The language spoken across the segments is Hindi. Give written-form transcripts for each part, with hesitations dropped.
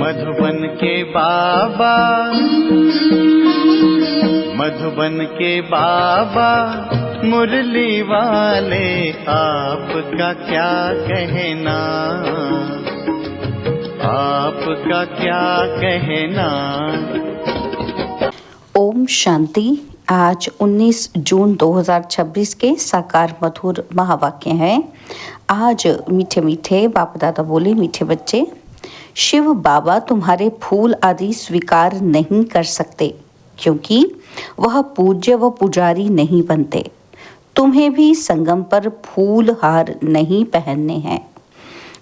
मधुबन के बाबा, मधुबन के बाबा मुरली वाले, आपका क्या कहना, आपका क्या कहना। ओम शांति। आज 19 जून 2026 के साकार मधुर महावाक्य हैं। आज मीठे मीठे बाप दादा बोले, मीठे बच्चे, शिव बाबा तुम्हारे फूल आदि स्वीकार नहीं कर सकते, क्योंकि वह पूज्य व पुजारी नहीं बनते। तुम्हें भी संगम पर फूल हार नहीं पहनने हैं।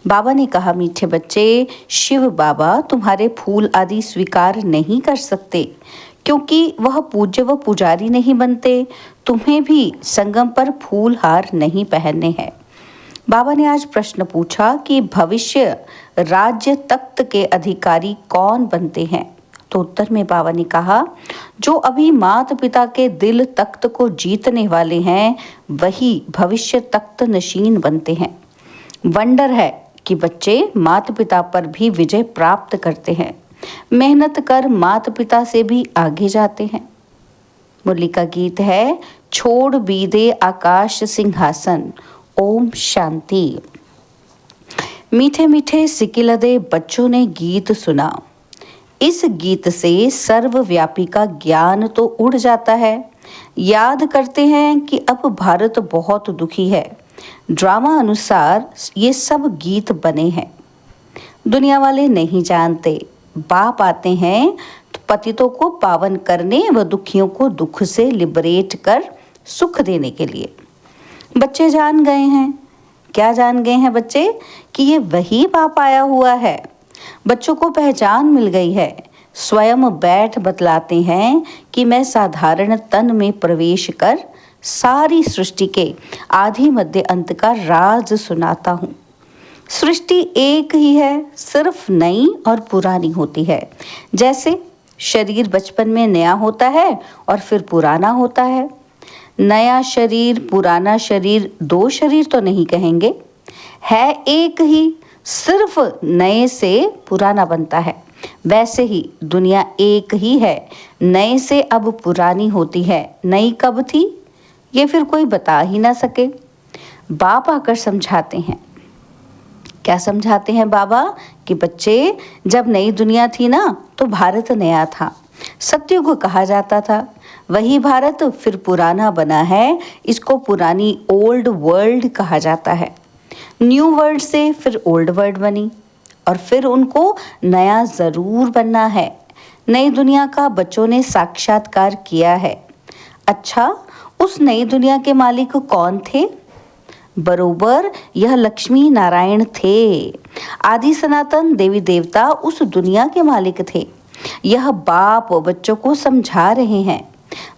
बाबा ने कहा, मीठे बच्चे, शिव बाबा तुम्हारे फूल आदि स्वीकार नहीं कर सकते, क्योंकि वह पूज्य व पुजारी नहीं बनते। तुम्हें भी संगम पर फूल हार नहीं पहनने हैं। बाबा ने आज प्रश्न पूछा कि भविष्य राज्य तख्त के अधिकारी कौन बनते हैं। तो उत्तर में बाबा ने कहा, जो अभी माता पिता के दिल तख्त को जीतने वाले हैं, वही भविष्य तख्त नशीन बनते हैं। वंडर है कि बच्चे माता पिता पर भी विजय प्राप्त करते हैं, मेहनत कर माता पिता से भी आगे जाते हैं। मुरली का गीत है, छोड़ बीदे आकाश सिंहासन, ओम शांति। मीठे मीठे सिकिलदे बच्चों ने गीत सुना। इस गीत से सर्वव्यापी का ज्ञान तो उड़ जाता है। याद करते हैं कि अब भारत बहुत दुखी है। ड्रामा अनुसार ये सब गीत बने हैं। दुनिया वाले नहीं जानते। बाप आते हैं तो पतितों को पावन करने व दुखियों को दुख से लिबरेट कर सुख देने के लिए। बच्चे जान गए हैं। क्या जान गए हैं बच्चे? कि ये वही बाप आया हुआ है। बच्चों को पहचान मिल गई है। स्वयं बैठ बतलाते हैं कि मैं साधारण तन में प्रवेश कर सारी सृष्टि के आदि मध्य अंत का राज सुनाता हूँ। सृष्टि एक ही है, सिर्फ नई और पुरानी होती है। जैसे शरीर बचपन में नया होता है और फिर पुराना होता है। नया शरीर पुराना शरीर दो शरीर तो नहीं कहेंगे, है एक ही, सिर्फ नए से पुराना बनता है। वैसे ही दुनिया एक ही है, नए से अब पुरानी होती है। नई कब थी ये फिर कोई बता ही ना सके। बाप आकर समझाते हैं। क्या समझाते हैं बाबा? कि बच्चे, जब नई दुनिया थी ना तो भारत नया था, सतयुग कहा जाता था। वही भारत फिर पुराना बना है, इसको पुरानी ओल्ड वर्ल्ड कहा जाता है। न्यू वर्ल्ड से फिर ओल्ड वर्ल्ड बनी और फिर उनको नया ज़रूर बनना है। नई दुनिया का बच्चों ने साक्षात्कार किया है। अच्छा, उस नई दुनिया के मालिक कौन थे? बरोबर यह लक्ष्मी नारायण थे। आदि सनातन देवी देवता उस दुनिया के मालिक थे। यह बाप बच्चों को समझा रहे हैं।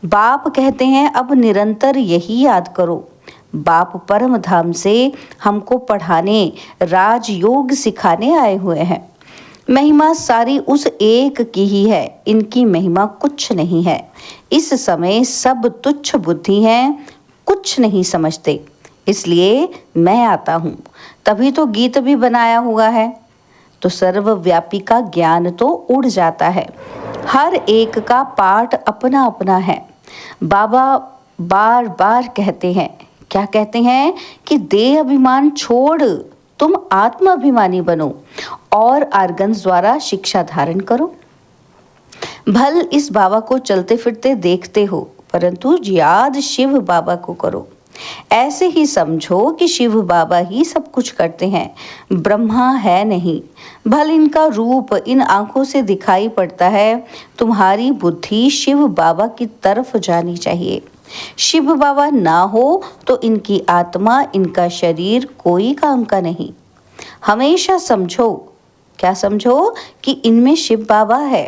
बाप कहते हैं, अब निरंतर यही याद करो। बाप परम धाम से हमको पढ़ाने, राजयोग सिखाने आए हुए हैं। महिमा सारी उस एक की ही है, इनकी महिमा कुछ नहीं है। इस समय सब तुच्छ बुद्धि हैं, कुछ नहीं समझते। इसलिए मैं आता हूँ, तभी तो गीत भी बनाया हुआ है। तो सर्वव्यापी का ज्ञान तो उड़ जाता है। हर एक का पाठ अपना अपना है। बाबा बार बार कहते हैं, क्या कहते हैं? कि देह अभिमान छोड़ तुम आत्म अभिमानी बनो और आर्गन्स द्वारा शिक्षा धारण करो। भल इस बाबा को चलते फिरते देखते हो, परंतु याद शिव बाबा को करो। ऐसे ही समझो कि शिव बाबा ही सब कुछ करते हैं, ब्रह्मा है नहीं। भल इनका रूप इन आंखों से दिखाई पड़ता है। तुम्हारी बुद्धि शिव बाबा की तरफ जानी चाहिए। शिव बाबा ना हो तो इनकी आत्मा, इनका शरीर कोई काम का नहीं। हमेशा समझो, क्या समझो? कि इनमें शिव बाबा है,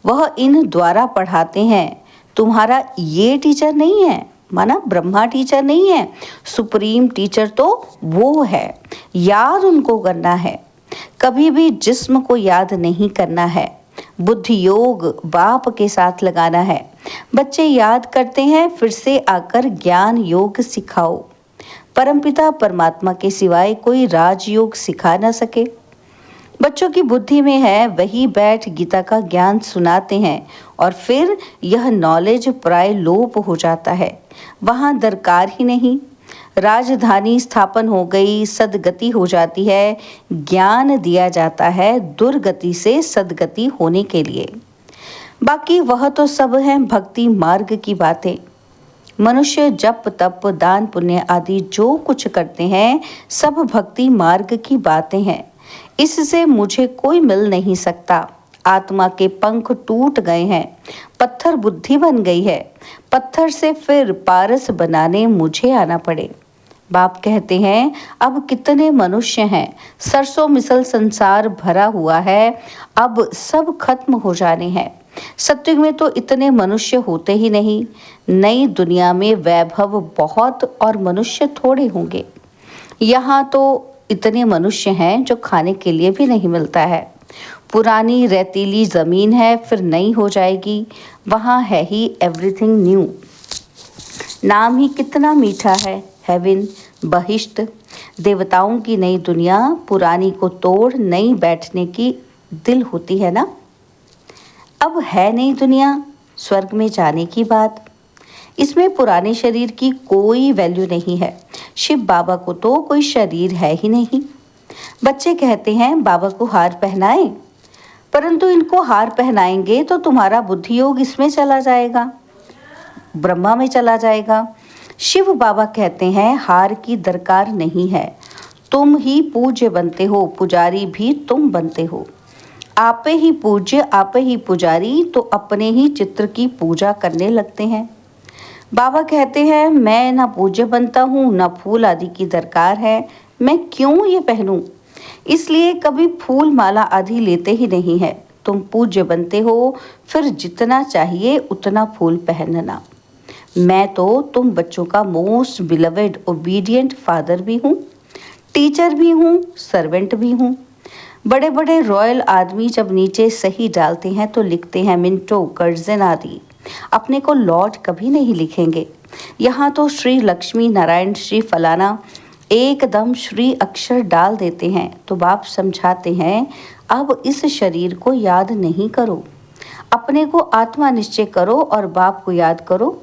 वह इन द्वारा पढ़ाते हैं। तुम्हारा ये टीचर नहीं है, माना ब्रह्मा टीचर नहीं है, सुप्रीम टीचर तो वो है। याद उनको करना है, कभी भी जिस्म को याद नहीं करना है। बुद्धि योग बाप के साथ लगाना है। बच्चे याद करते हैं, फिर से आकर ज्ञान योग सिखाओ। परमपिता परमात्मा के सिवाय कोई राजयोग सिखा न सके। बच्चों की बुद्धि में है, वही बैठ गीता का ज्ञान सुनाते हैं और फिर यह नॉलेज प्राय लोप हो जाता है, वहाँ दरकार ही नहीं। राजधानी स्थापन हो गई, सदगति हो जाती है, ज्ञान दिया जाता है दुर्गति से सदगति होने के लिए। बाकी वह तो सब है भक्ति मार्ग की बातें। मनुष्य जप तप दान पुण्य आदि जो कुछ करते हैं सब भक्ति मार्ग की बातें हैं। इससे मुझे कोई मिल नहीं सकता। आत्मा के पंख टूट गए हैं, पत्थर बुद्धि बन गई है, पत्थर से फिर पारस बनाने मुझे आना पड़े। बाप कहते हैं अब कितने मनुष्य हैं, सरसों मिसल संसार भरा हुआ है, अब सब खत्म हो जाने हैं। सत्युग में तो इतने मनुष्य होते ही नहीं। नई दुनिया में वैभव बहुत और मनुष्य थोड़े होंगे। यहाँ तो इतने मनुष्य हैं जो खाने के लिए भी नहीं मिलता है। पुरानी रेतीली जमीन है, फिर नई हो जाएगी, वहाँ है ही एवरीथिंग न्यू। नाम ही कितना मीठा है, हेवन, बहिष्ट। देवताओं की नई दुनिया, पुरानी को तोड़ नई बैठने की दिल होती है ना। अब है नई दुनिया, स्वर्ग में जाने की बात। इसमें पुराने शरीर की कोई वैल्यू नहीं है। शिव बाबा को तो कोई शरीर है ही नहीं। बच्चे कहते हैं बाबा को हार पहनाएं, परंतु इनको हार पहनाएंगे तो तुम्हारा बुद्धि योग इसमें चला जाएगा, ब्रह्मा में चला जाएगा। शिव बाबा कहते हैं हार की दरकार नहीं है, तुम ही पूज्य बनते हो, पुजारी भी तुम बनते हो। आपे ही पूज्य आपे ही पुजारी, तो अपने ही चित्र की पूजा करने लगते हैं। बाबा कहते हैं मैं ना पूज्य बनता हूँ, ना फूल आदि की दरकार है, मैं क्यों ये पहनूं। इसलिए कभी फूल माला आदि लेते ही नहीं है। तुम पूज्य बनते हो, फिर जितना चाहिए उतना फूल पहनना। मैं तो तुम बच्चों का मोस्ट बिलवेड ओबीडियंट फादर भी हूँ, टीचर भी हूँ, सर्वेंट भी हूँ। बड़े बड़े रॉयल आदमी जब नीचे सही डालते हैं तो लिखते हैं मिंटो, कर्जन आदि, अपने को लॉर्ड कभी नहीं लिखेंगे। यहाँ तो श्री लक्ष्मी नारायण श्री फलाना एकदम श्री अक्षर डाल देते हैं। तो बाप समझाते हैं अब इस शरीर को याद नहीं करो, अपने को आत्मा निश्चय करो और बाप को याद करो।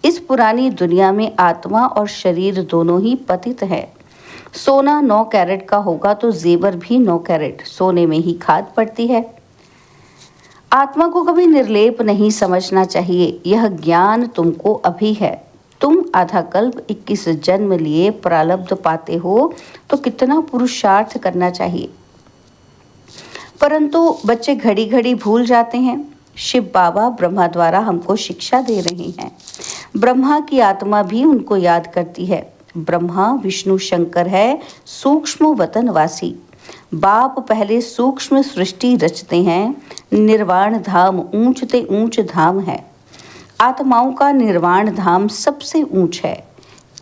इस पुरानी दुनिया में आत्मा और शरीर दोनों ही पतित है। सोना 9 कैरेट का होगा तो जेवर भी 9 कैरेट, सोने में ही खाद पड़ती है। आत्मा को कभी निर्लेप नहीं समझना चाहिए, यह ज्ञान तुमको अभी है। तुम आधा कल्प 21 जन्म लिए प्रारब्ध पाते हो तो कितना पुरुषार्थ करना चाहिए। परंतु बच्चे घड़ी घड़ी भूल जाते हैं। शिव बाबा ब्रह्मा द्वारा हमको शिक्षा दे रहे हैं। ब्रह्मा की आत्मा भी उनको याद करती है। ब्रह्मा विष्णु शंकर है, सूक्ष्म वतनवासी। बाप पहले सूक्ष्म सृष्टि रचते हैं। निर्वाण धाम ऊंचते ऊंच धाम है। आत्माओं का निर्वाण धाम सबसे ऊंच है।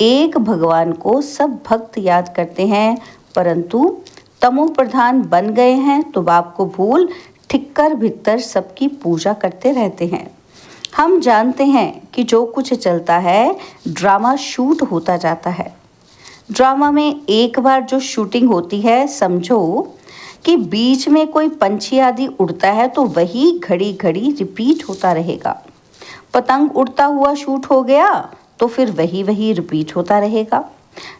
एक भगवान को सब भक्त याद करते हैं, परंतु तमो प्रधान बन गए हैं तो बाप को भूल ठिक्कर भीतर सबकी पूजा करते रहते हैं। हम जानते हैं कि जो कुछ चलता है ड्रामा शूट होता जाता है। ड्रामा में एक बार जो शूटिंग होती है, समझो कि बीच में कोई पंछी आदि उड़ता है तो वही घड़ी घड़ी रिपीट होता रहेगा। पतंग उड़ता हुआ शूट हो गया तो फिर वही रिपीट होता रहेगा।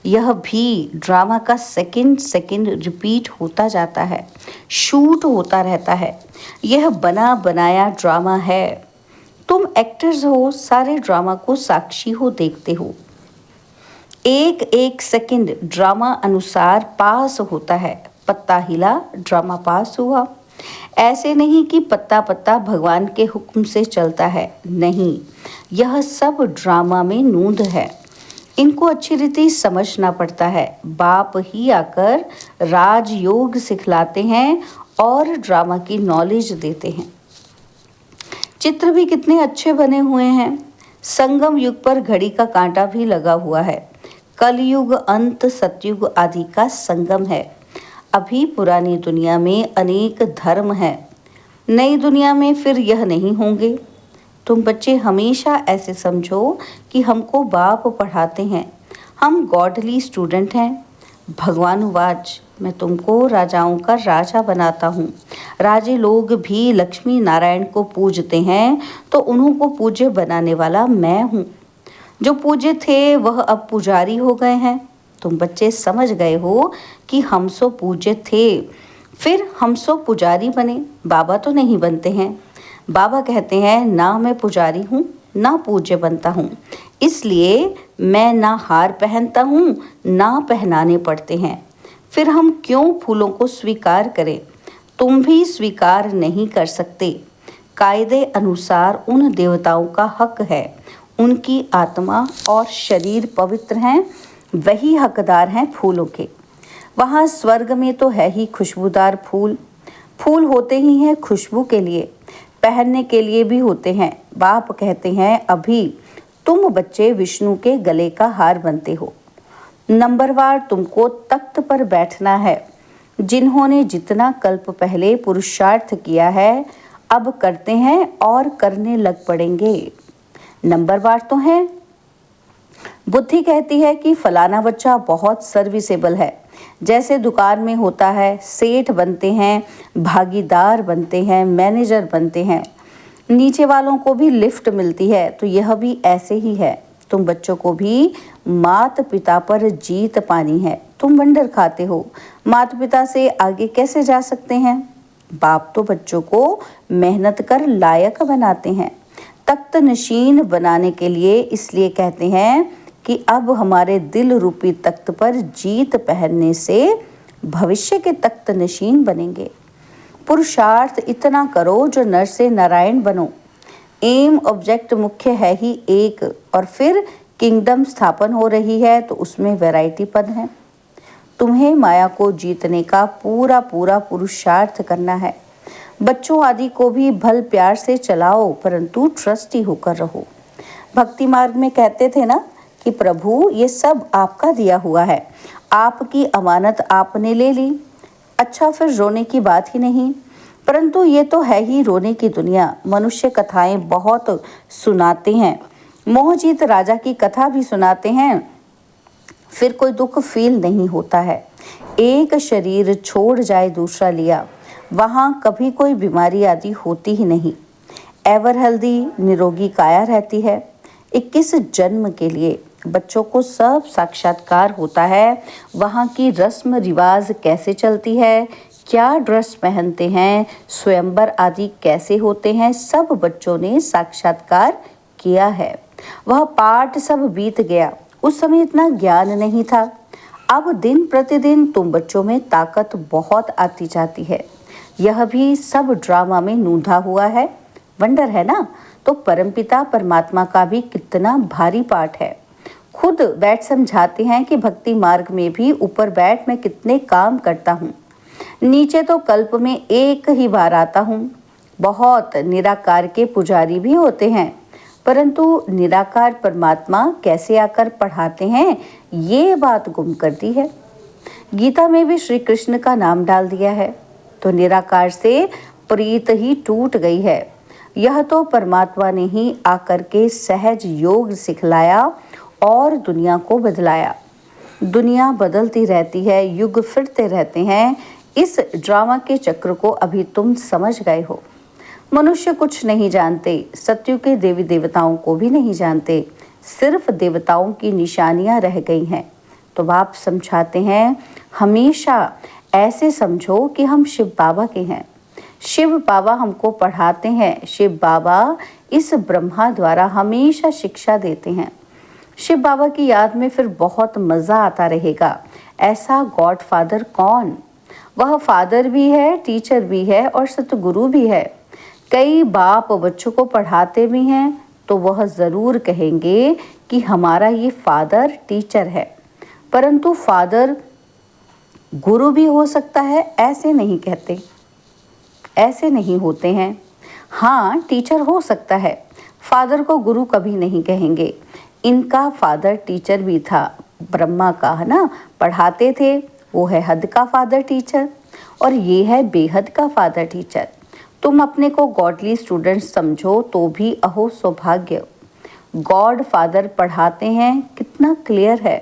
यह भी ड्रामा का सेकंड सेकंड रिपीट होता जाता है, शूट होता रहता है। यह बना बनाया ड्रामा है। तुम एक्टर्स हो, सारे ड्रामा को साक्षी हो, देखते हो। एक एक सेकंड ड्रामा अनुसार पास होता है। पत्ता हिला, ड्रामा पास हुआ। ऐसे नहीं कि पत्ता पत्ता भगवान के हुक्म से चलता है, नहीं, यह सब ड्रामा में नूंद है। इनको अच्छी रीति समझना पड़ता है। बाप ही आकर राजयोग सिखलाते हैं और ड्रामा की नॉलेज देते हैं। चित्र भी कितने अच्छे बने हुए हैं। संगम युग पर घड़ी का कांटा भी लगा हुआ है। कलयुग अंत सतयुग आदि का संगम है। अभी पुरानी दुनिया में अनेक धर्म हैं, नई दुनिया में फिर यह नहीं होंगे। तुम बच्चे हमेशा ऐसे समझो कि हमको बाप पढ़ाते हैं, हम गॉडली स्टूडेंट हैं। भगवान वाच मैं तुमको राजाओं का राजा बनाता हूँ। राजे लोग भी लक्ष्मी नारायण को पूजते हैं, तो उन्हों को पूज्य बनाने वाला मैं हूँ। जो पूज्य थे वह अब पुजारी हो गए हैं। तुम बच्चे समझ गए हो कि हम सो पूज्य थे, फिर हम सो पुजारी बने, बाबा तो नहीं बनते हैं। बाबा कहते हैं ना मैं पुजारी हूँ ना पूज्य बनता हूँ, इसलिए मैं ना हार पहनता हूँ ना पहनाने पड़ते हैं। फिर हम क्यों फूलों को स्वीकार करें? तुम भी स्वीकार नहीं कर सकते। कायदे अनुसार उन देवताओं का हक है, उनकी आत्मा और शरीर पवित्र हैं, वही हकदार हैं फूलों के। वहाँ स्वर्ग में तो है ही खुशबूदार फूल। फूल होते ही हैं खुशबू के लिए, पहनने के लिए भी होते हैं। बाप कहते हैं अभी तुम बच्चे विष्णु के गले का हार बनते हो। नंबरवार तुमको तख्त पर बैठना है। जिन्होंने जितना कल्प पहले पुरुषार्थ किया है अब करते हैं और करने लग पड़ेंगे। नंबरवार तो है। बुद्धि कहती है कि फलाना बच्चा बहुत सर्विसेबल है, जैसे दुकान में होता है, सेठ बनते हैं, भागीदार बनते हैं, मैनेजर बनते हैं, नीचे वालों को भी लिफ्ट मिलती है, तो यह भी ऐसे ही है। तुम बच्चों को भी माता पिता पर जीत पानी है। तुम वंडर खाते हो, माता पिता से आगे कैसे जा सकते हैं? बाप तो बच्चों को मेहनत कर लायक बनाते हैं, तख्त नशीन बनाने के लिए। इसलिए कहते हैं कि अब हमारे दिल रूपी तख्त पर जीत पहनने से भविष्य के तख्त नशीन बनेंगे। पुरुषार्थ इतना करो जो नर से नारायण बनो। एम ऑब्जेक्ट मुख्य है ही एक, और फिर किंगडम स्थापन हो रही है तो उसमें वैरायटी पद है। तुम्हें माया को जीतने का पूरा पूरा पुरुषार्थ करना है। बच्चों आदि को भी भल प्यार से चलाओ, परंतु ट्रस्टी होकर रहो। भक्ति मार्ग में कहते थे ना कि प्रभु ये सब आपका दिया हुआ है, आपकी अमानत आपने ले ली। अच्छा, फिर रोने की बात ही नहीं। परंतु ये तो है ही रोने की दुनिया। मनुष्य कथाएं बहुत सुनाते हैं, मोहजीत राजा की कथा भी सुनाते हैं, फिर कोई दुख फील नहीं होता है। एक शरीर छोड़ जाए दूसरा लिया, वहाँ कभी कोई बीमारी आदि होती ही नहीं। एवर हेल्दी निरोगी काया रहती है। 21 जन्म के लिए बच्चों को सब साक्षात्कार होता है। वहाँ की रस्म रिवाज कैसे चलती है, क्या ड्रेस पहनते हैं, स्वयंवर आदि कैसे होते हैं, सब बच्चों ने साक्षात्कार किया है। वह पाठ सब बीत गया। उस समय इतना ज्ञान नहीं था। अब दिन प्रतिदिन तुम बच्चों में ताकत बहुत आती जाती है। यह भी सब ड्रामा में नूंधा हुआ है। वंडर है ना? तो परमपिता परमात्मा का भी कितना भारी पाठ है। खुद बैठ समझाते हैं कि भक्ति मार्ग में भी ऊपर बैठ मैं कितने काम करता हूँ, नीचे तो कल्प में एक ही बार आता हूँ। बहुत निराकार के पुजारी भी होते हैं, परंतु निराकार परमात्मा कैसे आकर पढ़ाते हैं ये बात गुम कर दी है। गीता में भी श्री कृष्ण का नाम डाल दिया है, तो निराकार से प्रीत ही टूट गई है। यह तो परमात्मा ने ही आकर के सहज योग सिखलाया और दुनिया को बदलाया। दुनिया बदलती रहती है, युग फिरते रहते हैं। इस ड्रामा के चक्र को अभी तुम समझ गए हो। मनुष्य कुछ नहीं जानते, सत्युग के देवी देवताओं को भी नहीं जानते, सिर्फ देवताओं की निशानियां रह गई हैं। तो बाप समझाते हैं हमेशा ऐसे समझो कि हम शिव बाबा के हैं। शिव बाबा हमको पढ़ाते हैं, शिव बाबा इस ब्रह्मा द्वारा हमेशा शिक्षा देते हैं। शिव बाबा की याद में फिर बहुत मज़ा आता रहेगा। ऐसा गॉड फादर कौन? वह फादर भी है, टीचर भी है और सतगुरु भी है। कई बाप बच्चों को पढ़ाते भी हैं, तो वह ज़रूर कहेंगे कि हमारा ये फादर टीचर है। परंतु फादर गुरु भी हो सकता है, ऐसे नहीं कहते, ऐसे नहीं होते हैं। हाँ, टीचर हो सकता है, फादर को गुरु कभी नहीं कहेंगे। इनका फादर टीचर भी था, ब्रह्मा का, है ना, पढ़ाते थे। वो है हद का फादर टीचर और ये है बेहद का फादर टीचर। तुम अपने को गॉडली स्टूडेंट समझो तो भी अहो सौभाग्य। गॉड फादर पढ़ाते हैं, कितना क्लियर है,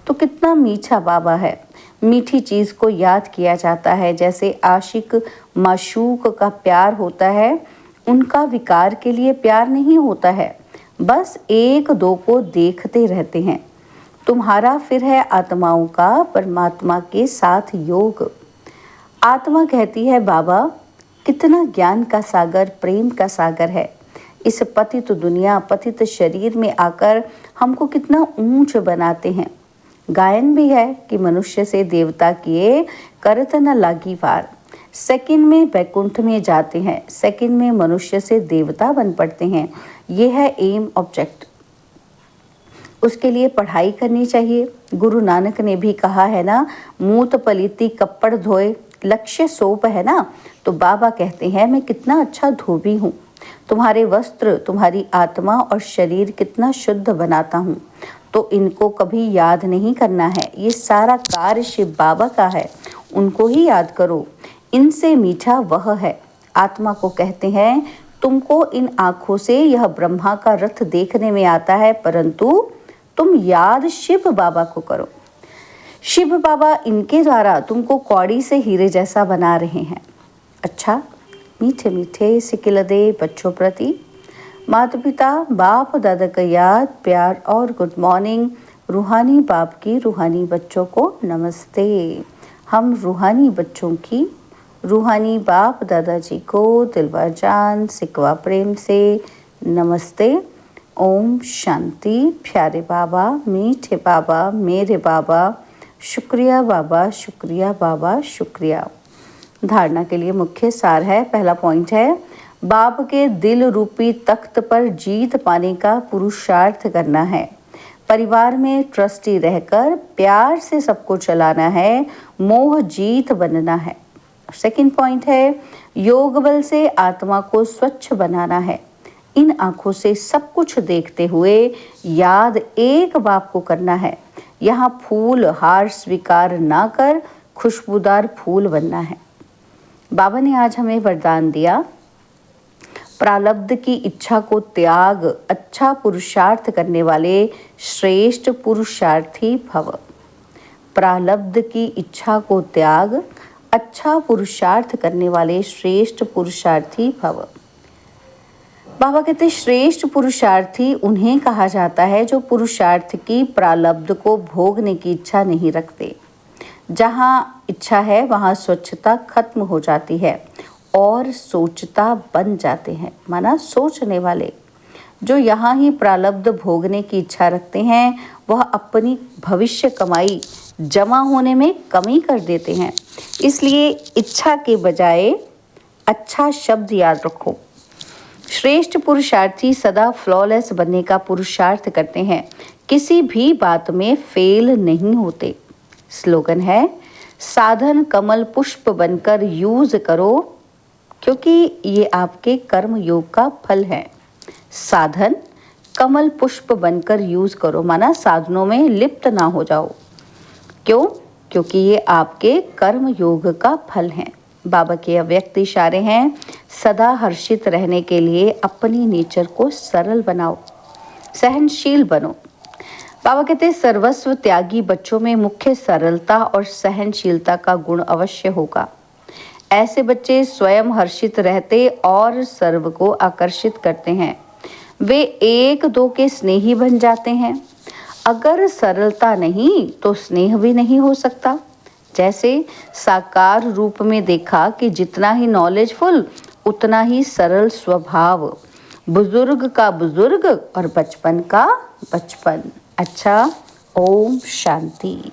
तो कितना मीठा बाबा है। मीठी चीज़ को याद किया जाता है। जैसे आशिक माशूक का प्यार होता है, उनका विकार के लिए प्यार नहीं होता है, बस एक दो को देखते रहते हैं। तुम्हारा फिर है आत्माओं का परमात्मा के साथ योग। आत्मा कहती है, बाबा कितना ज्ञान का सागर, प्रेम का सागर है। इस पतित दुनिया, पतित शरीर में आकर हमको कितना ऊंच बनाते हैं। गायन भी है कि मनुष्य से देवता किए करत न लागी वार। सेकंड में वैकुंठ में जाते हैं, सेकंड में मनुष्य से देवता बन पड़ते हैं। ये है एम, ऑब्जेक्ट। उसके लिए पढ़ाई करनी चाहिए। गुरु नानक ने भी कहा है ना, मूत पलीती कपड़ धोए, लक्ष्य सोप है ना। तो बाबा कहते हैं, मैं कितना अच्छा धोबी हूँ, तुम्हारे वस्त्र, तुम्हारी आत्मा और शरीर कितना शुद्ध बनाता हूँ। तो इनको कभी याद नहीं करना है, ये सारा कार्य शिव बाबा का है, उनको ही याद करो। इनसे मीठा वह है। आत्मा को कहते हैं, तुमको इन आँखों से यह ब्रह्मा का रथ देखने में आता है, परंतु तुम याद शिव बाबा को करो। शिव बाबा इनके द्वारा तुमको कौड़ी से हीरे जैसा बना रहे हैं। अच्छा, मीठे मीठे सिकिलदे बच्चों प्रति माता पिता, बाप दादा का याद, प्यार और गुड मॉर्निंग। रूहानी बाप की रूहानी बच्चों को नमस्ते। हम रूहानी बच्चों की रूहानी बाप दादाजी को दिलवा जान सिकवा प्रेम से नमस्ते। ओम शांति। प्यारे बाबा, मीठे बाबा, मेरे बाबा, शुक्रिया बाबा, शुक्रिया बाबा, शुक्रिया। धारणा के लिए मुख्य सार है। पहला पॉइंट है, बाप के दिल रूपी तख्त पर जीत पाने का पुरुषार्थ करना है। परिवार में ट्रस्टी रहकर प्यार से सबको चलाना है, मोह जीत बनना है। सेकंड पॉइंट है, योग बल से आत्मा को स्वच्छ बनाना है। इन आँखों से सब कुछ देखते हुए याद एक बाप को करना है। यहाँ फूल हार स्वीकार ना कर खुशबूदार फूल बनना है। बाबा ने आज हमें वरदान दिया, प्रारब्ध की इच्छा को त्याग, अच्छा पुरुषार्थ करने वाले श्रेष्ठ पुरुषार्थी भव। प्रारब्ध की इच्छा को त्याग, अच्छा पुरुषार्थ करने वाले श्रेष्ठ पुरुषार्थी भव। बाबा कहते श्रेष्ठ पुरुषार्थी उन्हें कहा जाता है जो पुरुषार्थ की प्रारब्ध को भोगने की इच्छा नहीं रखते। जहाँ इच्छा है वहाँ स्वच्छता खत्म हो जाती है और सोचता बन जाते हैं, माना सोचने वाले। जो यहाँ ही प्रारब्ध भोगने की इच्छा रखते हैं वह अपनी भविष्य कमाई जमा होने में कमी कर देते हैं। इसलिए इच्छा के बजाय अच्छा शब्द याद रखो। श्रेष्ठ पुरुषार्थी सदा फ्लॉलेस बनने का पुरुषार्थ करते हैं, किसी भी बात में फेल नहीं होते। स्लोगन है, साधन कमल पुष्प बनकर यूज करो, क्योंकि ये आपके कर्म योग का फल है। साधन कमल पुष्प बनकर यूज करो, माना साधनों में लिप्त ना हो जाओ। क्यों? क्योंकि ये आपके कर्म योग का फल है। बाबा के अव्यक्त इशारे हैं, सदा हर्षित रहने के लिए अपनी नेचर को सरल बनाओ, सहनशील बनो। बाबा कहते हैं सर्वस्व त्यागी बच्चों में मुख्य सरलता और सहनशीलता का गुण अवश्य होगा। ऐसे बच्चे स्वयं हर्षित रहते और सर्व को आकर्षित करते हैं। वे एक दो के स्नेही बन जाते हैं। अगर सरलता नहीं तो स्नेह भी नहीं हो सकता। जैसे साकार रूप में देखा कि जितना ही नॉलेजफुल उतना ही सरल स्वभाव, बुजुर्ग का बुजुर्ग और बचपन का बचपन। अच्छा, ओम शांति।